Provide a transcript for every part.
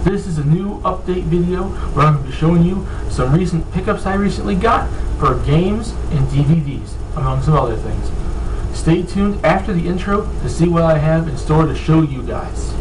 This is a new update video where I'm going to be showing you some recent pickups I recently got for games and DVDs, among some other things. Stay tuned after the intro to see what I have in store to show you guys.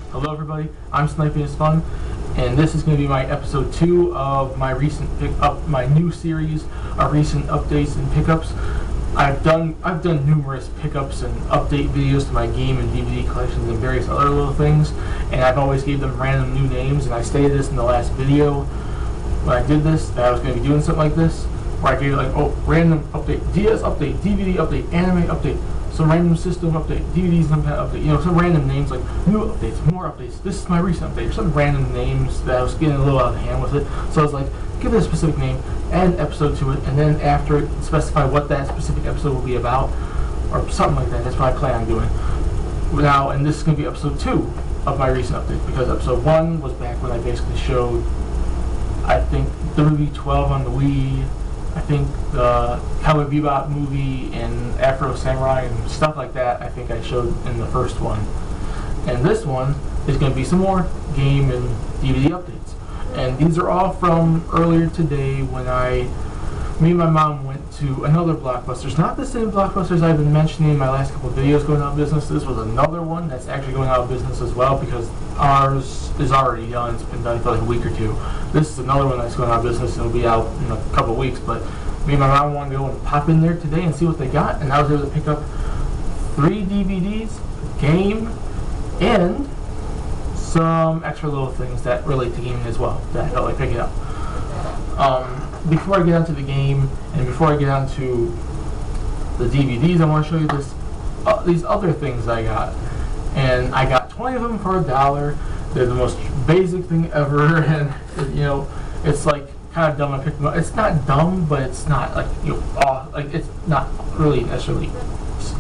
Hello everybody, I'm Sniping is Fun, and this is going to be my episode 2 of my my new series of recent updates and pickups. I've done numerous pickups and update videos to my game and DVD collections and various other little things, and I've always gave them random new names, and I stated this in the last video when I did this, that I was going to be doing something like this, where I gave it like, oh, random update, DS update, DVD update, anime update, some random system update, DVDs some kind of update, you know, some random names like new updates, more updates, this is my recent update, or some random names that I was getting a little out of hand with it. So I was like, give it a specific name, add an episode to it, and then after it, specify what that specific episode will be about, or something like that. That's what I plan on doing. Now, and this is going to be episode 2 of my recent update, because episode 1 was back when I basically showed, I think, the movie 12 on the Wii, I think the Cowboy Bebop movie and Afro Samurai and stuff like that, I think I showed in the first one. And this one is going to be some more game and DVD updates. And these are all from earlier today when me and my mom went to another Blockbuster. It's not the same Blockbusters I've been mentioning in my last couple of videos going out of business. This was another one that's actually going out of business as well, because ours is already done. It's been done for like a week or two. This is another one that's going out of business and it'll be out in a couple of weeks. But me and my mom wanted to go and pop in there today and see what they got, and I was able to pick up 3 DVDs, game, and some extra little things that relate to gaming as well that I felt like picking up. Before I get onto the game and before I get onto the DVDs, I want to show you these other things I got. And I got 20 of them for $1. They're the most basic thing ever, and you know, it's like kind of dumb I picked them up. It's not dumb, but it's not like, you know, like it's not really necessarily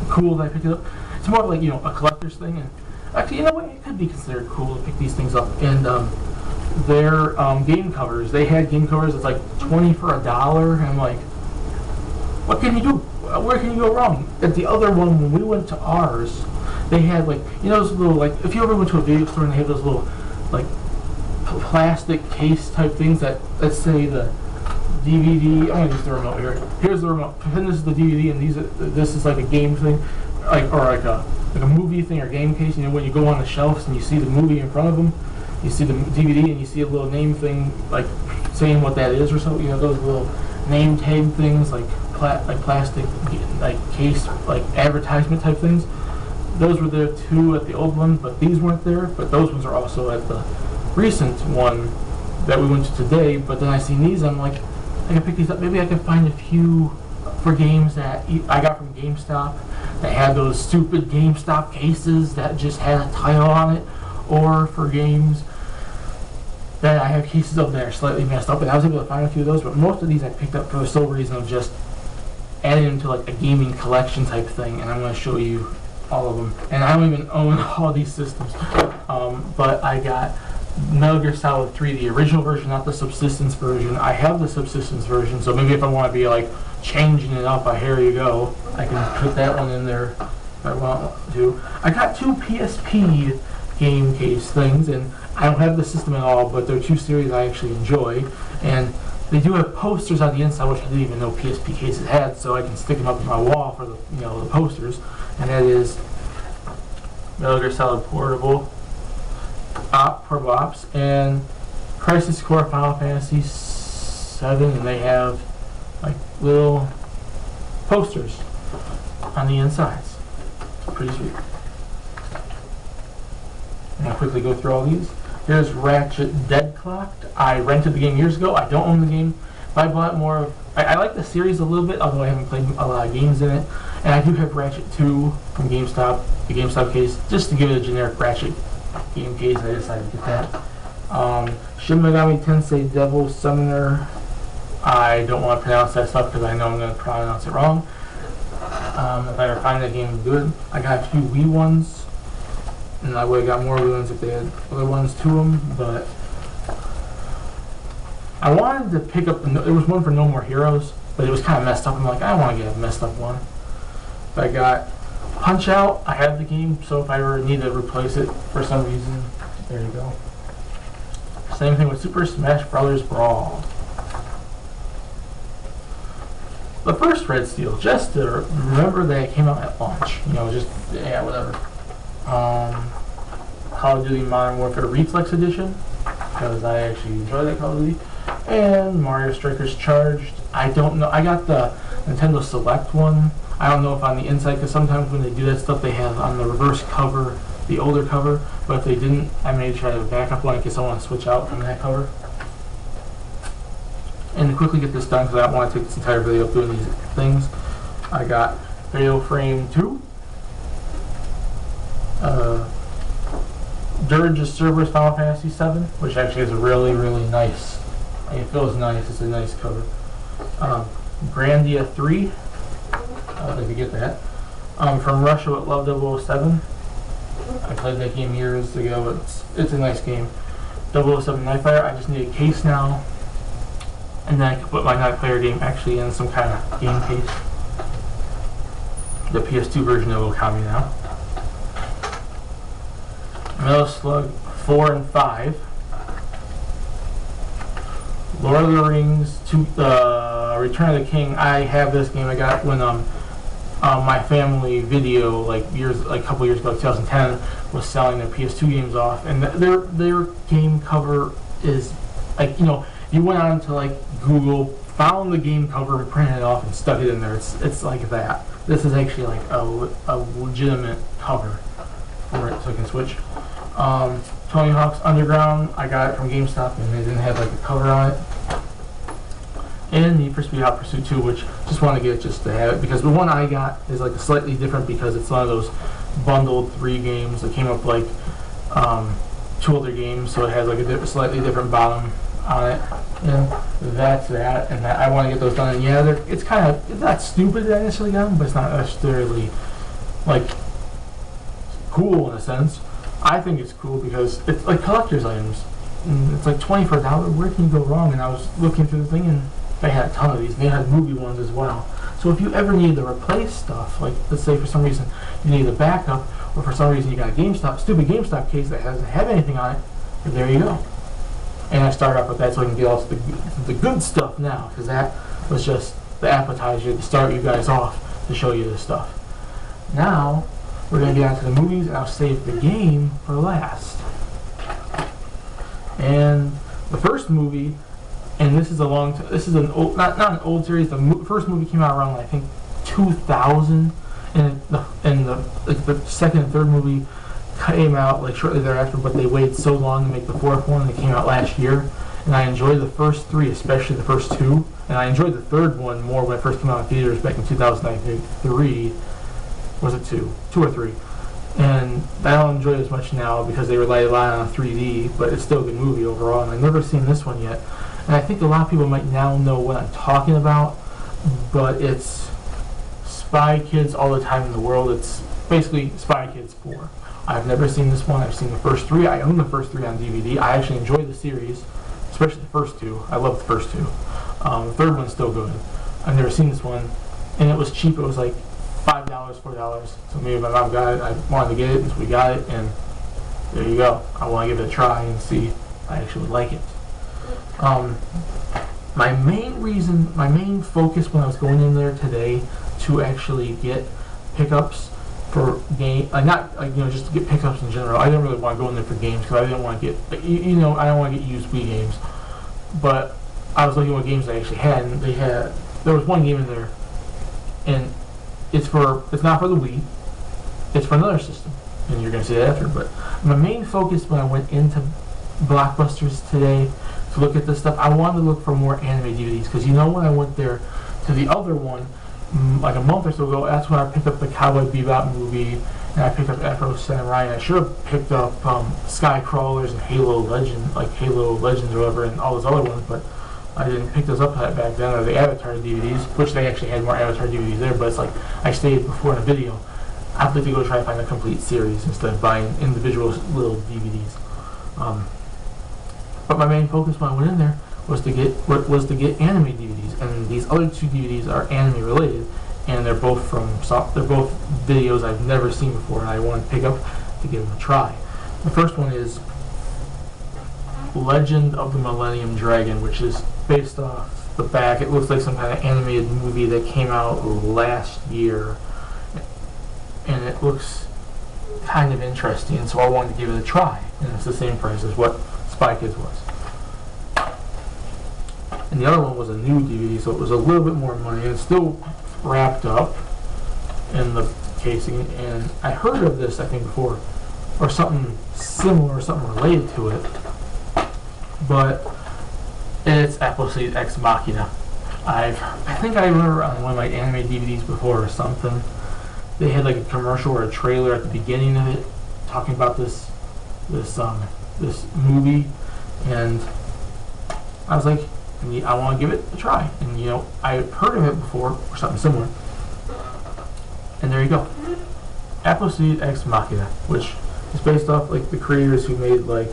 cool that I picked it up. It's more of like, you know, a collector's thing. And actually, you know what, it could be considered cool to pick these things up. And their game covers. They had game covers that's like 20 for $1, and I'm like, what can you do? Where can you go wrong? At the other one, when we went to ours, they had like, you know, those little, like, if you ever went to a video store and they have those little like plastic case type things that, let's say the DVD, I'm gonna use the remote here. Here's the remote, and this is the DVD, and this is like a game thing, like, or like a movie thing or game case. You know, when you go on the shelves and you see the movie in front of them, you see the DVD and you see a little name thing, like saying what that is or something. You know, those little name tag things, like plastic, like case, like advertisement type things. Those were there too at the old one, but these weren't there. But those ones are also at the recent one that we went to today. But then I seen these, I'm like, I can pick these up. Maybe I can find a few for games that I got from GameStop that had those stupid GameStop cases that just had a title on it, or for games that I have cases of that are slightly messed up, and I was able to find a few of those. But most of these I picked up for the sole reason of just adding them to like a gaming collection type thing, and I'm going to show you all of them. And I don't even own all these systems, but I got Metal Gear Solid 3, the original version, not the subsistence version. I have the subsistence version, so maybe if I want to be like changing it up, here you go, I can put that one in there if I want to. I got 2 PSP game case things, and I don't have the system at all, but they're 2 series I actually enjoy, and they do have posters on the inside, which I didn't even know PSP cases had, so I can stick them up on my wall for the, you know, the posters. And that is Metal Gear Solid Portable Ops, and Crisis Core Final Fantasy 7, and they have like little posters on the insides. Pretty sweet. I'm going to quickly go through all these. Here's Ratchet Dead Clocked. I rented the game years ago. I don't own the game, but I bought more of... I like the series a little bit, although I haven't played a lot of games in it. And I do have Ratchet 2 from GameStop, the GameStop case, just to give it a generic Ratchet game case. I decided to get that. Shin Megami Tensei Devil Summoner. I don't want to pronounce that stuff because I know I'm going to pronounce it wrong. If I ever find that game good. I got a few Wii ones, and I would have got more Wii ones if they had other ones to them, but I wanted to pick up, there was one for No More Heroes, but it was kind of messed up. I'm like, I don't want to get a messed up one. But I got Punch Out. I have the game, so if I ever need to replace it for some reason, there you go. Same thing with Super Smash Bros. Brawl. The first Red Steel, just to remember that it came out at launch. You know, just, yeah, whatever. Call of Duty Modern Warfare Reflex Edition, because I actually enjoy that Call of Duty. And Mario Strikers Charged. I don't know. I got the Nintendo Select one. I don't know if on the inside, because sometimes when they do that stuff, they have on the reverse cover the older cover. But if they didn't, I may try to back up one in case I want to switch out from that cover. And to quickly get this done, because I don't want to take this entire video up doing these things, I got Fatal Frame 2, Dirge's Cerberus Final Fantasy 7, which actually is a really, really nice, it feels nice, it's a nice cover. Grandia 3, I'd like to get that. From Russia with Love 007, I played that game years ago, it's a nice game. 007 Nightfire, I just need a case now. And then I can put my Night Player game actually in some kind of game case. The PS2 version that will count me now. Metal Slug 4 and 5. Lord of the Rings 2, Return of the King. I have this game. I got when my family video a couple years ago, 2010, was selling their PS2 games off, and their game cover is like, you know, you went on to like Google, found the game cover and printed it off and stuck it in there. It's like that. This is actually like a legitimate cover for it, so I can switch. Tony Hawk's Underground, I got it from GameStop and they didn't have like a cover on it. And Need for Speed Hot Pursuit 2, which just want to get it just to have it, because the one I got is like slightly different because it's one of those bundled 3 games that came up like 2 other games, so it has like a slightly different bottom on it, and that's that, and I want to get those done. And yeah, it's kind of, it's not stupid that I initially got them, but it's not necessarily like cool in a sense. I think it's cool because it's like collector's items, and it's like $20 for $1. Where can you go wrong? And I was looking through the thing, and they had a ton of these, and they had movie ones as well. So if you ever need to replace stuff, like let's say for some reason you need a backup, or for some reason you got a stupid GameStop case that doesn't have anything on it, there you go. And I started off with that so I can get all the good stuff now, because that was just the appetizer to start you guys off to show you this stuff. Now we're going to get onto the movies, and I'll save the game for last. And the first movie, and this is an old, not an old series. The first movie came out around I think 2000, and the second and third movie came out like shortly thereafter, but they waited so long to make the fourth one. They came out last year, and I enjoyed the first 3, especially the first 2, and I enjoyed the third one more when it first came out in theaters back in 2003. Was it 2 or 3? And I don't enjoy it as much now because they rely a lot on 3D, but it's still a good movie overall, and I've never seen this one yet. And I think a lot of people might now know what I'm talking about, but it's Spy Kids All the Time in the World. It's basically Spy Kids 4. I've never seen this one. I've seen the first 3. I own the first 3 on DVD. I actually enjoy the series, especially the first 2. I love the first 2. The third one's still good. I've never seen this one, and it was cheap. It was like $5, $4. So maybe my mom got it. I wanted to get it, and so we got it, and there you go. I want to give it a try and see if I actually like it. My main focus when I was going in there today to actually get pickups for game, just to get pickups in general. I didn't really want to go in there for games because I didn't want to get, I don't want to get used Wii games. But I was looking at what games they actually had, and there was one game in there, and it's not for the Wii, it's for another system. and you're going to see that after. But my main focus when I went into Blockbusters today to look at this stuff, I wanted to look for more anime DVDs, because when I went there to the other one like a month or so ago, that's when I picked up the Cowboy Bebop movie, and I picked up Afro Samurai, and I should have picked up Sky Crawlers and Halo Legends or whatever, and all those other ones, but I didn't pick those up back then, or the Avatar DVDs, which they actually had more Avatar DVDs there, but it's like I stated before in a video, I'd like to go try to find a complete series instead of buying individual little DVDs. But my main focus when I went in there was to get anime DVDs, and these other two DVDs are anime related, and they're both videos I've never seen before, and I want to pick up to give them a try. The first one is Legend of the Millennium Dragon, which is based off the back. It looks like some kind of animated movie that came out last year, and it looks kind of interesting, so I wanted to give it a try, and it's the same price as what Spy Kids was. And the other one was a new DVD, so it was a little bit more money, and it's still wrapped up in the casing, and I heard of this, I think, before, or something similar, something related to it, but it's Appleseed Ex Machina. I think I remember on one of my anime DVDs before or something, they had like a commercial or a trailer at the beginning of it talking about this movie, and I was like, I want to give it a try. And I've heard of it before or something similar. And there you go. Appleseed Ex Machina, which is based off like the creators who made like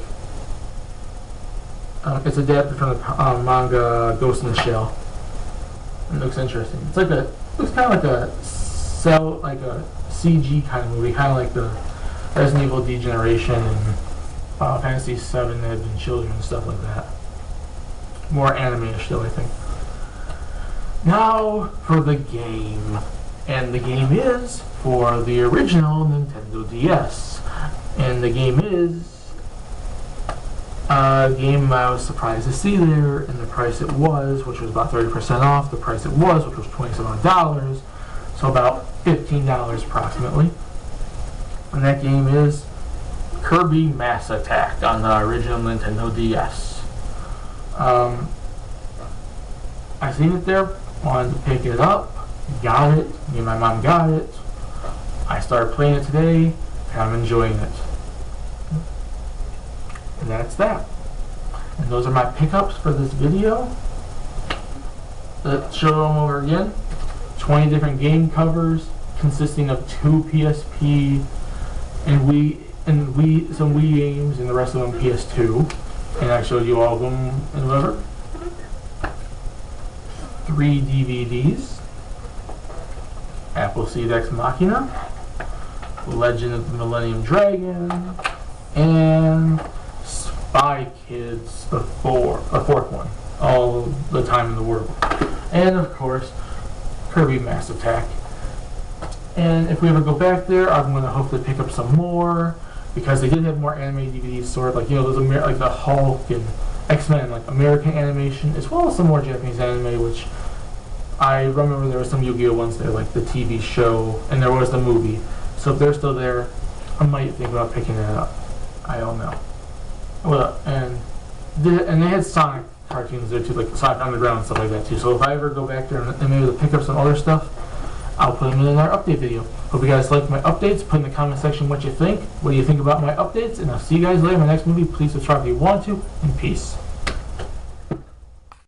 it's adapted from the manga Ghost in the Shell. It looks interesting. It's like looks kind of like a CG kind of movie, kind of like the Resident Evil Degeneration and Final Fantasy VII that had been children and stuff like that. More anime-ish though, I think. Now for the game. And the game is for the original Nintendo DS. And the game is a game I was surprised to see there, and the price it was, which was about 30% off the price it was, which was $27, so about $15 approximately. And that game is Kirby Mass Attack on the original Nintendo DS. I seen it there, wanted to pick it up, got it, me and my mom got it. I started playing it today, and I'm enjoying it. And that's that. And those are my pickups for this video. Let's show them over again. 20 different game covers consisting of 2 PSP and some Wii games, and the rest of them PS2. And I showed you all of them and whatever. 3 DVDs. Appleseed Ex Machina, Legend of the Millennium Dragon, and Spy Kids, the fourth one, all the time in the world. And of course, Kirby Mass Attack. And if we ever go back there, I'm going to hopefully pick up some more, because they did have more anime DVDs, sort of like, those like the Hulk and X-Men, like American animation, as well as some more Japanese anime, which I remember there were some Yu-Gi-Oh ones there, like the TV show, and there was the movie. So if they're still there, I might think about picking it up. I don't know. Well, and they had Sonic cartoons there too, like Sonic Underground and stuff like that too. So if I ever go back there and maybe pick up some other stuff, I'll put them in our update video. Hope you guys like my updates. Put in the comment section what you think. What do you think about my updates? And I'll see you guys later in my next movie. Please subscribe if you want to, and peace.